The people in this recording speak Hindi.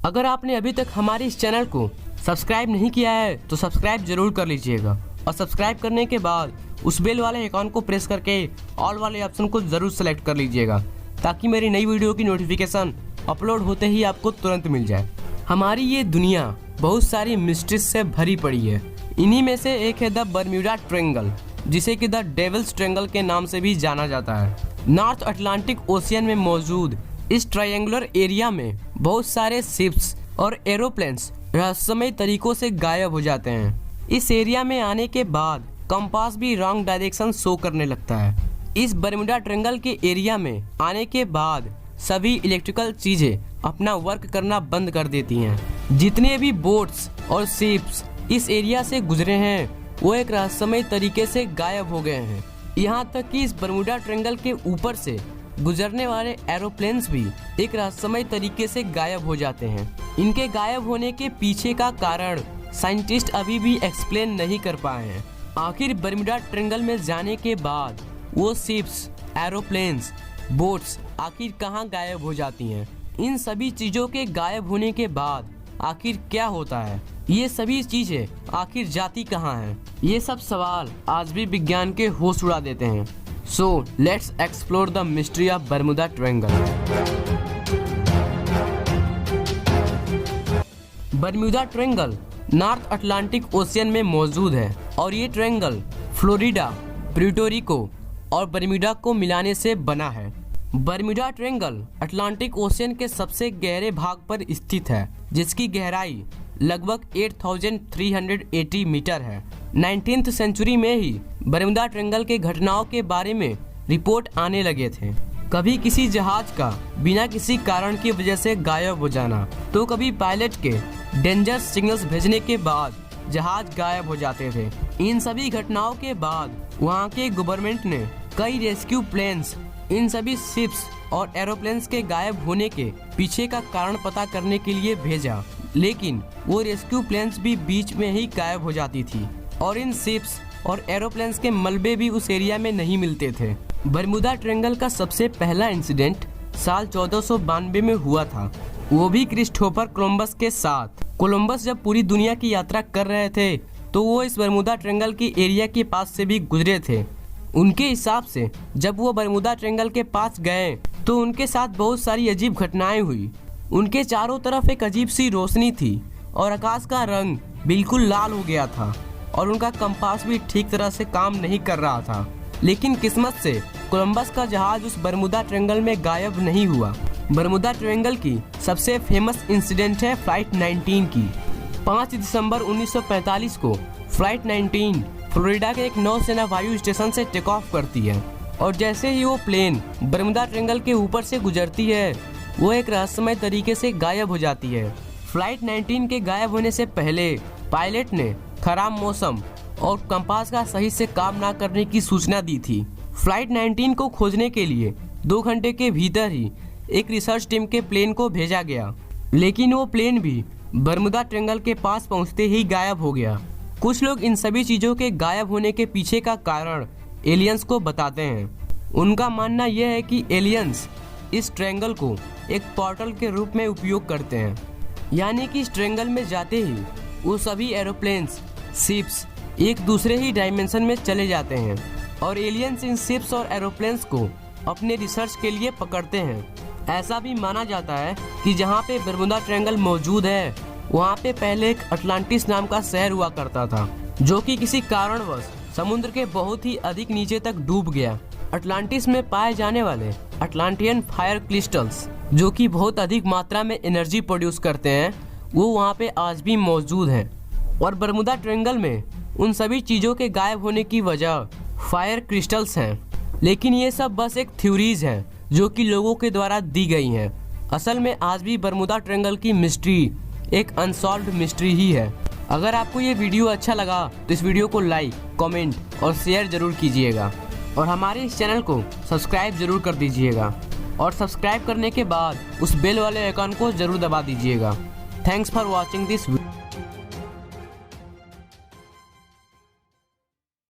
अगर आपने अभी तक हमारे इस चैनल को सब्सक्राइब नहीं किया है तो सब्सक्राइब जरूर कर लीजिएगा और सब्सक्राइब करने के बाद उस बेल वाले आइकॉन को प्रेस करके ऑल वाले ऑप्शन को जरूर सेलेक्ट कर लीजिएगा ताकि मेरी नई वीडियो की नोटिफिकेशन अपलोड होते ही आपको तुरंत मिल जाए। हमारी ये दुनिया बहुत सारी मिस्ट्रीज से भरी पड़ी है। इन्हीं में से एक है द बर्म्यूडा ट्रायंगल, जिसे कि द डेविल्स ट्रायंगल के नाम से भी जाना जाता है। नॉर्थ अटलांटिक ओशियन में मौजूद इस ट्रायंगुलर एरिया में बहुत सारे शिप्स और एरोप्लेन्स रहस्यमय तरीकों से गायब हो जाते हैं। इस एरिया में आने के बाद कंपास भी रॉन्ग डायरेक्शन शो करने लगता है। इस बर्म्यूडा ट्रायंगल के एरिया में आने के बाद सभी इलेक्ट्रिकल चीजें अपना वर्क करना बंद कर देती हैं। जितने भी बोट्स और शिप्स इस एरिया से गुजरे हैं वो एक रहस्यमय तरीके से गायब हो गए हैं। यहाँ तक कि इस बर्म्यूडा ट्रायंगल के ऊपर से गुजरने वाले एरोप्लेन्स भी एक रहस्यमय तरीके से गायब हो जाते हैं। इनके गायब होने के पीछे का कारण साइंटिस्ट अभी भी एक्सप्लेन नहीं कर पाए हैं। आखिर बर्म्यूडा ट्रायंगल में जाने के बाद वो शिप्स, एरोप्लेन्स, बोट्स आखिर कहाँ गायब हो जाती हैं? इन सभी चीजों के गायब होने के बाद आखिर क्या होता है? ये सभी चीजें आखिर जाती कहाँ हैं? ये सब सवाल आज भी विज्ञान के होश उड़ा देते हैं। So let's explore the mystery of Bermuda Triangle. Bermuda triangle north Atlantic ocean में मौजूद है और ये ट्रायंगल फ्लोरिडा, प्यूर्टो रिको और बर्म्यूडा को मिलाने से बना है। बर्म्यूडा ट्रायंगल अटलांटिक ओशियन के सबसे गहरे भाग पर स्थित है, जिसकी गहराई लगभग 8380 मीटर है। 19th सेंचुरी में ही बर्म्यूडा ट्रायंगल के घटनाओं के बारे में रिपोर्ट आने लगे थे। कभी किसी जहाज का बिना किसी कारण की वजह से गायब हो जाना, तो कभी पायलट के डेंजर सिग्नल्स भेजने के बाद जहाज गायब हो जाते थे। इन सभी घटनाओं के बाद वहाँ के गवर्नमेंट ने कई रेस्क्यू प्लेन्स इन सभी शिप्स और एरोप्लेन्स के गायब होने के पीछे का कारण पता करने के लिए भेजा, लेकिन वो रेस्क्यू प्लेन्स भी बीच में ही गायब हो जाती थी और इन शिप्स और एरोप्लेन्स के मलबे भी उस एरिया में नहीं मिलते थे। बर्म्यूडा ट्रायंगल का सबसे पहला इंसिडेंट साल 1492 में हुआ था, वो भी क्रिस्टोफर कोलंबस के साथ। कोलंबस जब पूरी दुनिया की यात्रा कर रहे थे तो वो इस बर्म्यूडा ट्रायंगल की एरिया के पास से भी गुजरे थे। उनके हिसाब से जब वो बर्म्यूडा ट्रायंगल के पास गए तो उनके साथ बहुत सारी अजीब घटनाएं हुई। उनके चारों तरफ एक अजीब सी रोशनी थी और आकाश का रंग बिल्कुल लाल हो गया था और उनका कंपास भी ठीक तरह से काम नहीं कर रहा था। लेकिन किस्मत से कोलंबस का जहाज उस बर्म्यूडा ट्रायंगल में गायब नहीं हुआ। बर्म्यूडा ट्रायंगल की सबसे फेमस इंसिडेंट है फ्लाइट 19 की। 5 दिसंबर 1945 को फ्लाइट 19 फ्लोरिडा के एक नौसेना वायु स्टेशन से टेक ऑफ करती है और जैसे ही वो प्लेन बर्म्यूडा ट्रायंगल के ऊपर से गुजरती है वो एक रहस्यमय तरीके से गायब हो जाती है। फ्लाइट 19 के गायब होने से पहले पायलट ने खराब मौसम और कंपास का सही से काम ना करने की सूचना दी थी। फ्लाइट 19 को खोजने के लिए 2 घंटे के भीतर ही एक रिसर्च टीम के प्लेन को भेजा गया, लेकिन वो प्लेन भी बर्म्यूडा ट्रायंगल के पास पहुंचते ही गायब हो गया। कुछ लोग इन सभी चीजों के गायब होने के पीछे का कारण एलियंस को बताते हैं। उनका मानना यह है कि एलियंस इस ट्रायंगल को एक पोर्टल के रूप में उपयोग करते हैं, यानी कि इस ट्रायंगल में जाते ही वो सभी एरोप्लेन्स, शिप्स एक दूसरे ही डायमेंशन में चले जाते हैं और एलियंस इन शिप्स और एरोप्लेन्स को अपने रिसर्च के लिए पकड़ते हैं। ऐसा भी माना जाता है कि जहाँ पे बर्म्यूडा ट्रायंगल मौजूद है वहाँ पे पहले एक अटलांटिस नाम का शहर हुआ करता था, जो कि किसी कारणवश समुद्र के बहुत ही अधिक नीचे तक डूब गया। अटलांटिस में पाए जाने वाले अटलांटियन फायर क्रिस्टल्स, जो कि बहुत अधिक मात्रा में एनर्जी प्रोड्यूस करते हैं, वो वहाँ पे आज भी मौजूद हैं। और बर्म्यूडा ट्रायंगल में उन सभी चीज़ों के गायब होने की वजह फायर क्रिस्टल्स हैं, लेकिन ये सब बस एक थ्योरीज हैं जो कि लोगों के द्वारा दी गई हैं। असल में आज भी बर्म्यूडा ट्रायंगल की मिस्ट्री एक अनसॉल्व्ड मिस्ट्री ही है। अगर आपको ये वीडियो अच्छा लगा तो इस वीडियो को लाइक, कमेंट और शेयर जरूर कीजिएगा और हमारे इस चैनल को सब्सक्राइब जरूर कर दीजिएगा और सब्सक्राइब करने के बाद उस बेल वाले आइकन को जरूर दबा दीजिएगा। Thanks for watching this video.